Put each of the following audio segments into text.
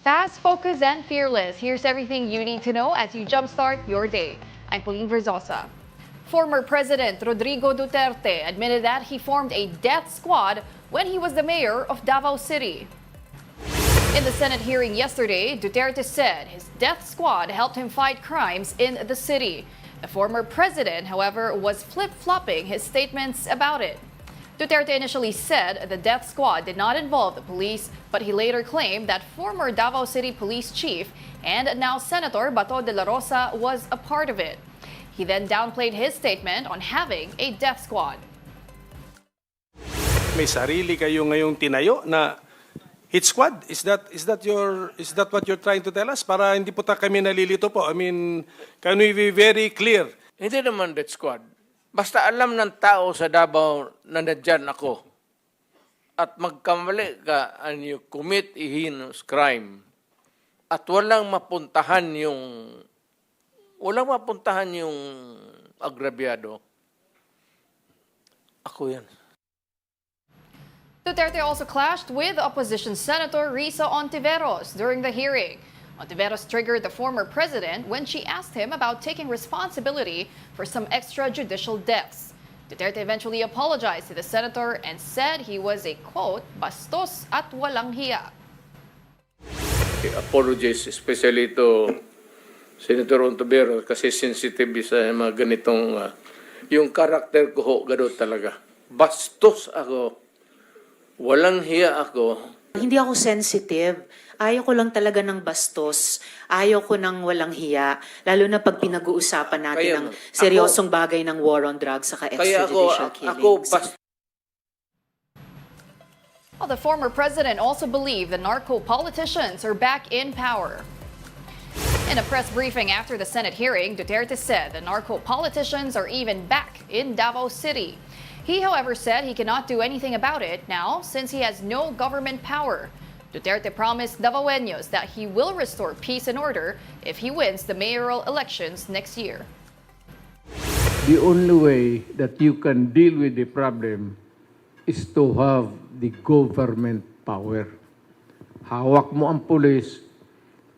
Fast, focused, and fearless. Here's everything you need to know as you jumpstart your day. I'm Pauline Verzosa. Former President Rodrigo Duterte admitted that he formed a death squad when he was the mayor of Davao City. In the Senate hearing yesterday, Duterte said his death squad helped him fight crimes in the city. The former president, however, was flip-flopping his statements about it. Duterte initially said the death squad did not involve the police, but he later claimed that former Davao City Police Chief and now Senator Bato de la Rosa was a part of it. He then downplayed his statement on having a death squad. May sarili kayo ngayong tinayo na hit squad? Is that what you're trying to tell us? Para hindi po kami nalilito po. I mean, can we be very clear? Hindi naman death squad. Basta alam ng tao sa Davao na nandyan ako at magkamali ka and you commit a heinous crime at walang mapuntahan yung agrabyado, ako yan. Duterte also clashed with opposition Senator Risa Ontiveros during the hearing. Ontiveros triggered the former president when she asked him about taking responsibility for some extrajudicial deaths. Duterte eventually apologized to the senator and said he was a, quote, bastos at walang hiya. Apologies, especially to Senator Ontiveros kasi sensitive sa mga ganitong, yung karakter ko ho, gano'n talaga. Bastos ako, walang hiya ako. Hindi ako sensitive. Ayaw ko lang talaga ng bastos. Ayaw ko ng walang hiya. Lalo na pag pinag-uusapan natin ng seryosong bagay ng war on drugs saka extrajudicial killings. Well, the former president also believed the narco politicians are back in power. In a press briefing after the Senate hearing, Duterte said the narco politicians are even back in Davao City. He, however, said he cannot do anything about it now since he has no government power. Duterte promised Davaoenos that he will restore peace and order if he wins the mayoral elections next year. The only way that you can deal with the problem is to have the government power. Hawak mo ang pulis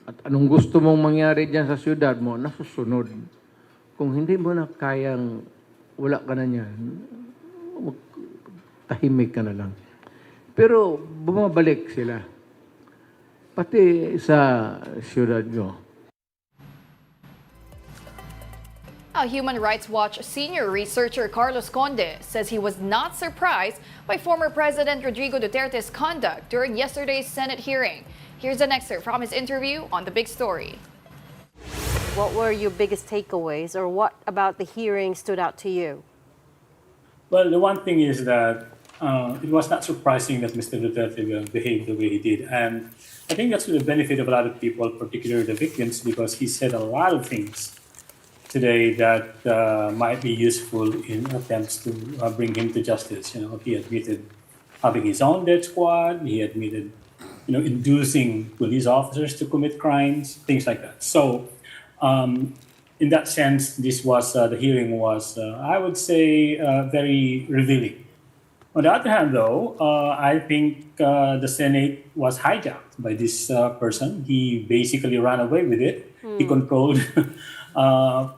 at anong gusto mong mangyari dyan sa syudad mo, nasusunod. Kung hindi mo na kayang wala ka na niyan, tahimik ka na lang. Pero bumabalik sila. Pati sa syudad nyo. Human Rights Watch senior researcher Carlos Conde says he was not surprised by former President Rodrigo Duterte's conduct during yesterday's Senate hearing. Here's an excerpt from his interview on The Big Story. What were your biggest takeaways, or what about the hearing stood out to you? Well, the one thing is that it was not surprising that Mr. Duterte behaved the way he did. And I think that's to the benefit of a lot of people, particularly the victims, because he said a lot of things today that might be useful in attempts to bring him to justice. You know, he admitted having his own death squad. He admitted, inducing police officers to commit crimes, things like that. So, in that sense, this was the hearing was, I would say, very revealing. On the other hand, though, I think the Senate was hijacked by this person. He basically ran away with it. He controlled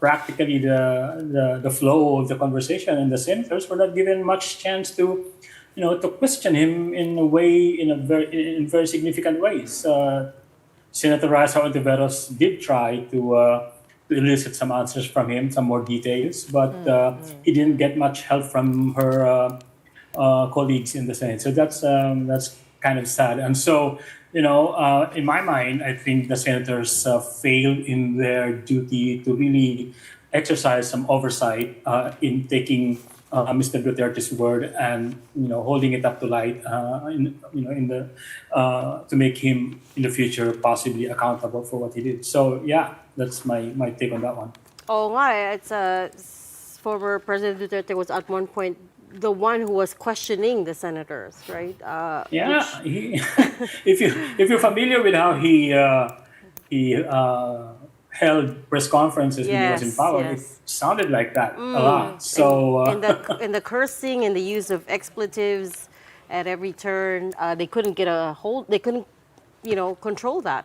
practically the flow of the conversation, and the senators were not given much chance to question him in very significant ways. Senator Risa Ontiveros did try to elicit some answers from him, some more details, but he didn't get much help from her colleagues in the Senate. So that's kind of sad. And so, in my mind, I think the senators failed in their duty to really exercise some oversight in taking Mr. Duterte's word and holding it up to light, to make him in the future possibly accountable for what he did. So yeah, that's my take on that one. Oh, why? It's former President Duterte was at one point the one who was questioning the senators, right? If you're familiar with how he held press conferences when he was in power, it sounded like that a lot. So and the cursing and the use of expletives at every turn, they couldn't get a hold. They couldn't, control that.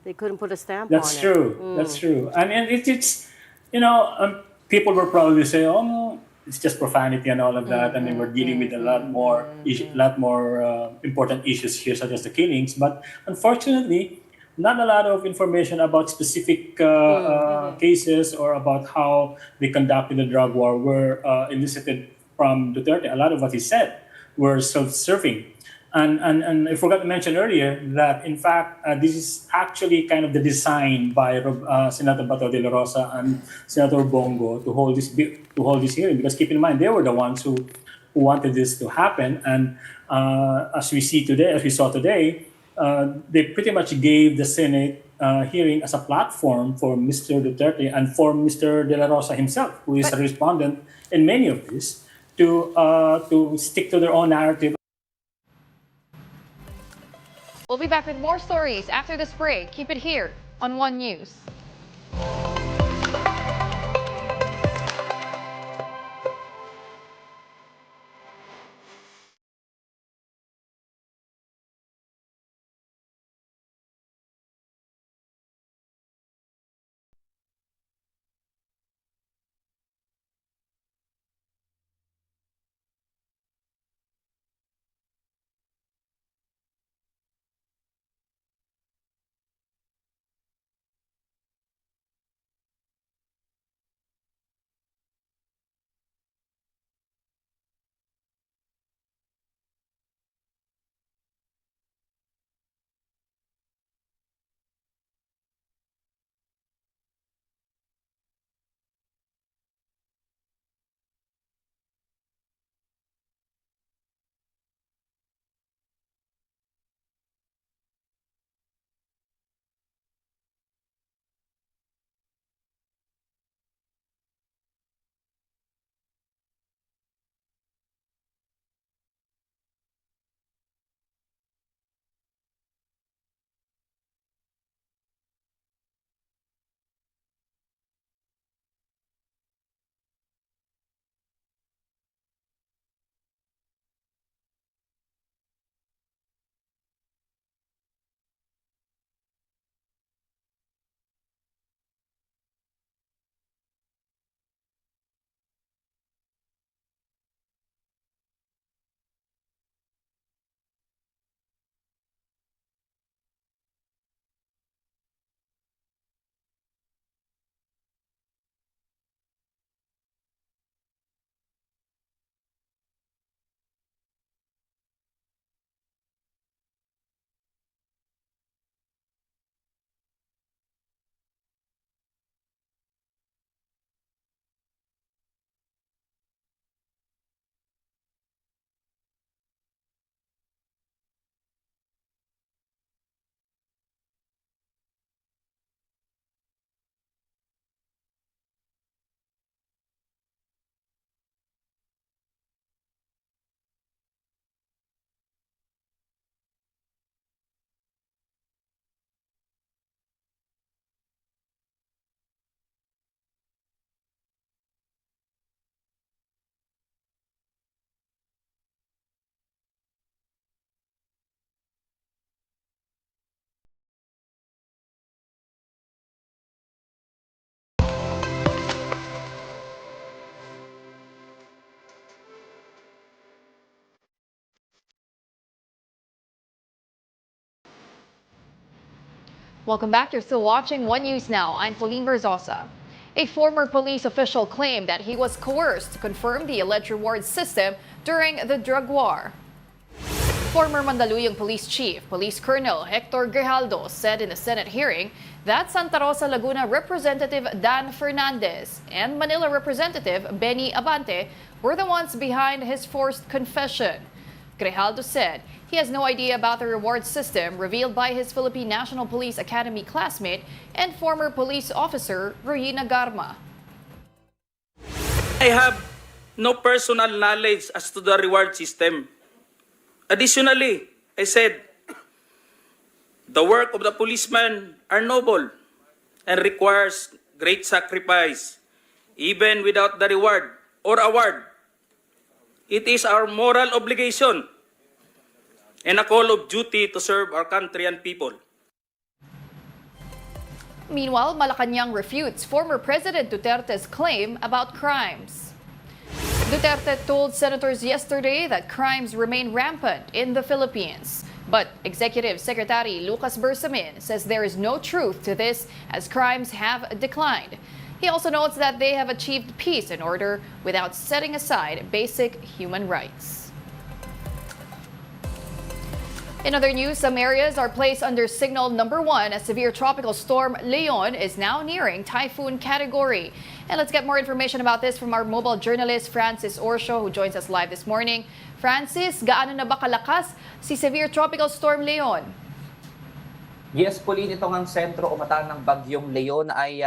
They couldn't put a stamp That's on true. it. That's true. And it's people will probably say, oh no, it's just profanity and all of that, and then we're dealing with a lot more, important issues here, such as the killings. But unfortunately, not a lot of information about specific cases or about how they conducted the drug war were elicited from Duterte. A lot of what he said were self-serving. And I forgot to mention earlier that, in fact, this is actually kind of the design by Senator Bato de la Rosa and Senator Bongo to hold this hearing. Because keep in mind, they were the ones who wanted this to happen. And as we saw today, they pretty much gave the Senate hearing as a platform for Mr. Duterte and for Mr. de la Rosa himself, who is a respondent in many of these, to stick to their own narrative. We'll be back with more stories after this break. Keep it here on One News. Welcome back. You're still watching One News Now. I'm Pauline Verzosa. A former police official claimed that he was coerced to confirm the alleged reward system during the drug war. Former Mandaluyong Police Chief, Police Colonel Hector Grijaldo, said in a Senate hearing that Santa Rosa, Laguna Representative Dan Fernandez and Manila Representative Benny Abante were the ones behind his forced confession. Grijaldo said he has no idea about the reward system revealed by his Philippine National Police Academy classmate and former police officer Ruina Garma. I have no personal knowledge as to the reward system. Additionally, I said, the work of the policeman are noble and requires great sacrifice, even without the reward or award. It is our moral obligation and a call of duty to serve our country and people. Meanwhile, Malacanang refutes former President Duterte's claim about crimes. Duterte told senators yesterday that crimes remain rampant in the Philippines. But Executive Secretary Lucas Bersamin says there is no truth to this as crimes have declined. He also notes that they have achieved peace and order without setting aside basic human rights. In other news, some areas are placed under signal number 1 as severe tropical storm Leon is now nearing typhoon category. And let's get more information about this from our mobile journalist Francis Orsho, who joins us live this morning. Francis, gaano na ba kalakas si severe tropical storm Leon? Yes, Pauline, ito ang sentro o mata ng bagyong Leon ay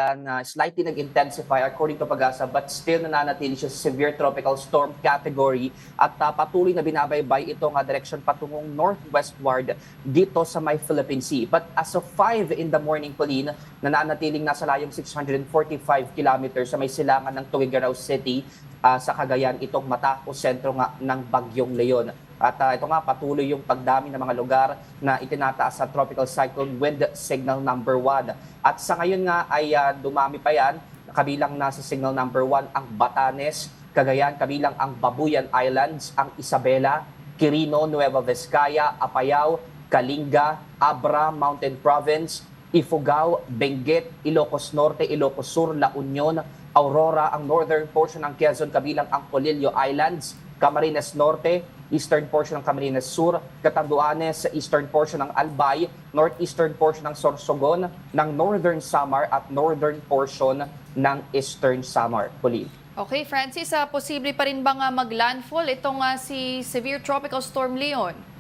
slightly nag-intensify according to Pag-asa but still nananatili siya sa severe tropical storm category at patuloy na binabaybay itong direksyon patungong northwestward dito sa may Philippine Sea. But as of 5 in the morning, Pauline, nananatiling nasa layong 645 kilometers sa may silangan ng Tuguegarao City sa Cagayan itong mata o sentro nga ng bagyong Leon. At ito nga, patuloy yung pagdami ng mga lugar na itinataas sa tropical cyclone wind signal number 1. At sa ngayon nga ay dumami pa yan, kabilang na sa signal number 1 ang Batanes, Cagayan, kabilang ang Babuyan Islands, ang Isabela, Quirino, Nueva Vizcaya, Apayao, Kalinga, Abra, Mountain Province, Ifugao, Benguet, Ilocos Norte, Ilocos Sur, La Union, Aurora, ang northern portion ng Quezon, kabilang ang Polillo Islands, Camarines Norte, eastern portion ng Camarines Sur, Catanduanes, eastern portion ng Albay, northeastern portion ng Sorsogon, ng northern Samar at northern portion ng eastern Samar. Pauline. Okay, Francis, posible pa rin bang maglandfall itong si severe tropical storm Leon?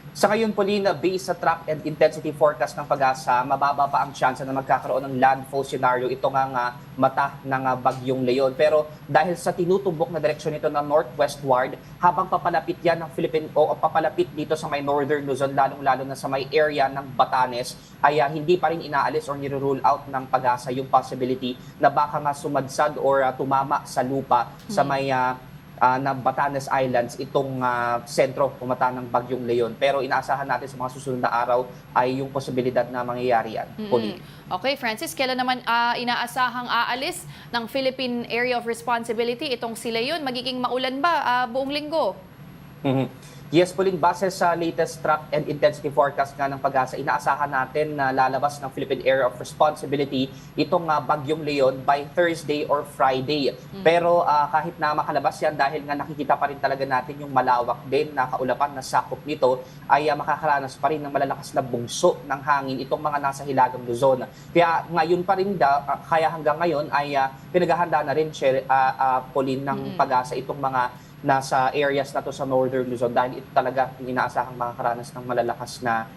Sa ngayon, Pauline, based sa track and intensity forecast ng Pag-asa, mababa pa ang chance na magkakaroon ng landfall scenario ito nga mata ng bagyong Leon. Pero dahil sa tinutubok na direksyon nito ng northwestward, habang papalapit yan ng papalapit dito sa may northern Luzon, lalong-lalo na sa may area ng Batanes, ay hindi pa rin inaalis or nire-rule out ng Pag-asa yung possibility na baka nga sumadsad or tumama sa lupa sa may na Batanes Islands itong sentro pumata ng bagyong Leon. Pero inaasahan natin sa mga susunod na araw ay yung posibilidad na mangyayari yan. Okay, Francis, kailan naman inaasahang aalis ng Philippine Area of Responsibility itong si Leon? Magiging maulan ba buong linggo? Yes, Pauline, base sa latest track and intensity forecast nga ng Pag-asa, inaasahan natin na lalabas ng Philippine Area of Responsibility itong bagyong Leon by Thursday or Friday. Pero kahit na makalabas yan, dahil nga nakikita pa rin talaga natin yung malawak din na kaulapan na sakop nito, ay makakaranas pa rin ng malalakas na bugso ng hangin itong mga nasa hilagang Luzon. Kaya ngayon pa rin kaya hanggang ngayon ay pinaghahanda na rin, Pauline, ng Pag-asa itong mga nasa areas na to sa northern Luzon dahil ito talaga yung inaasahang makakaranas ng malalakas na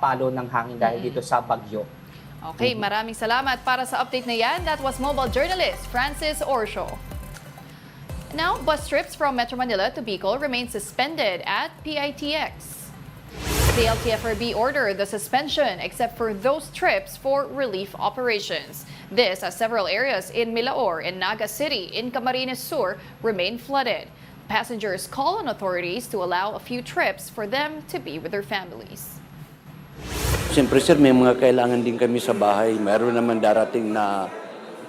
palo ng hangin dahil dito sa bagyo. Okay, maraming salamat para sa update na yan. That was mobile journalist Francis Orsho. Now, bus trips from Metro Manila to Bicol remain suspended at PITX. The LTFRB ordered the suspension except for those trips for relief operations. This as several areas in Milaor and Naga City in Camarines Sur remain flooded. Passengers call on authorities to allow a few trips for them to be with their families. Siyempre sir, may mga kailangan din kami sa bahay. Mayroon naman darating na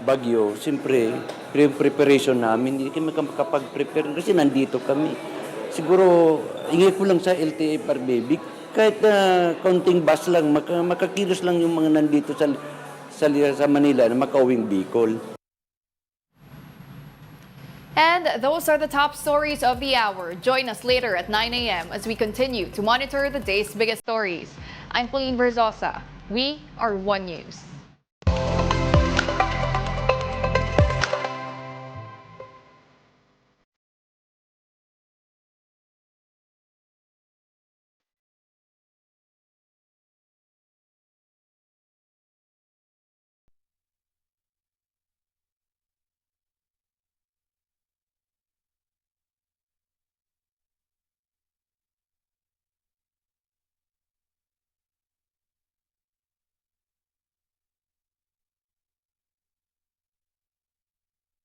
bagyo. Siyempre, preparation namin, hindi kami makapag-prepare kasi nandito kami. Siguro, ingay ko lang sa LTFRB, kahit kaunting bus lang, makakilos lang yung mga nandito sa Manila na makauwing Bicol. And those are the top stories of the hour. Join us later at 9 a.m. as we continue to monitor the day's biggest stories. I'm Pauline Verzosa. We are One News.